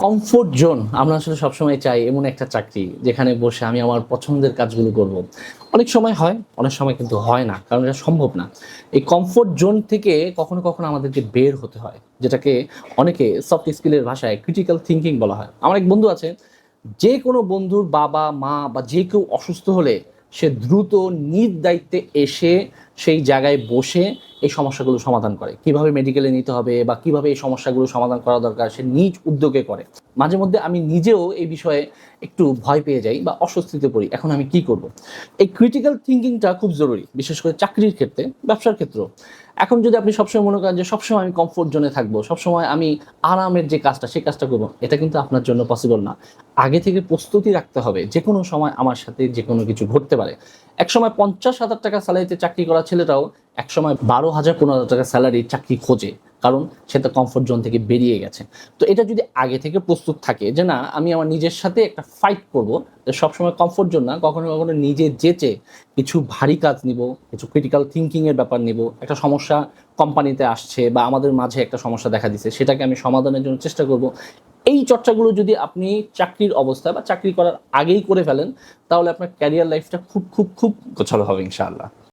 Comfort zone আমরা আসলে সবসময় চাই এমন একটা চাকরি যেখানে বসে আমি আমার পছন্দের কাজগুলো করব। অনেক সময় হয়, অনেক সময় কিন্তু হয় না, কারণ এটা সম্ভব না। এই কমফোর্ট জোন থেকে কখনো কখনো আমাদেরকে বের হতে হয়, যেটাকে অনেকে সফট স্কিলের ভাষায় ক্রিটিক্যাল থিঙ্কিং বলা হয়। আমার এক বন্ধু আছে, যে কোনো বন্ধুর বাবা মা বা যে কেউ অসুস্থ হলে সে দ্রুত নিজ দায়িত্বে এসে সেই জায়গায় বসে এই সমস্যাগুলো সমাধান করে। কিভাবে মেডিকেলে নিতে হবে বা কিভাবে এই সমস্যাগুলো সমাধান করা দরকার সে নিজ উদ্যোগে করে। মাঝে মধ্যে আমি নিজেও এই বিষয়ে একটু ভয় পেয়ে যাই বা অস্বস্তিতে পড়ি, এখন আমি কি করব। এই ক্রিটিক্যাল থিঙ্কিংটা খুব জরুরি, বিশেষ করে চাকরির ক্ষেত্রে, ব্যবসার ক্ষেত্রেও। এখন যদি আপনি সবসময় মনে করেন যে সবসময় আমি কমফোর্ট জোনে থাকবো, সবসময় আমি আরামের যে কাজটা সেই কাজটা করবো, এটা কিন্তু আপনার জন্য পসিবল না। আগে থেকে প্রস্তুতি রাখতে হবে, যে কোনো সময় আমার সাথে যে কোনো কিছু ঘটতে পারে। একসময় 50,000 টাকা স্যালারিতে চাকরি করা ছেলেটাও একসময় 12,000 15,000 টাকা স্যালারির চাকরি খোঁজে, কারণ সে তো কমফোর্ট জোন থেকে বেরিয়ে গেছে। তো এটা যদি আগে থেকে প্রস্তুত থাকে যে না, আমি আমার নিজের সাথে একটা ফাইট করবো, যে সবসময় কমফোর্ট জোন না, কখনো কখনো নিজে যেচে কিছু ভারী কাজ নিব, কিছু ক্রিটিক্যাল থিঙ্কিংয়ের ব্যাপার নিব। একটা সমস্যা কোম্পানিতে আসছে বা আমাদের মাঝে একটা সমস্যা দেখা দিচ্ছে, সেটাকে আমি সমাধানের জন্য চেষ্টা করব। এই চর্চাগুলো যদি আপনি চাকরির অবস্থায় বা চাকরি করার আগেই করে ফেলেন, তাহলে আপনার ক্যারিয়ার লাইফটা খুব খুব খুব গোছালো হবে ইনশাআল্লাহ।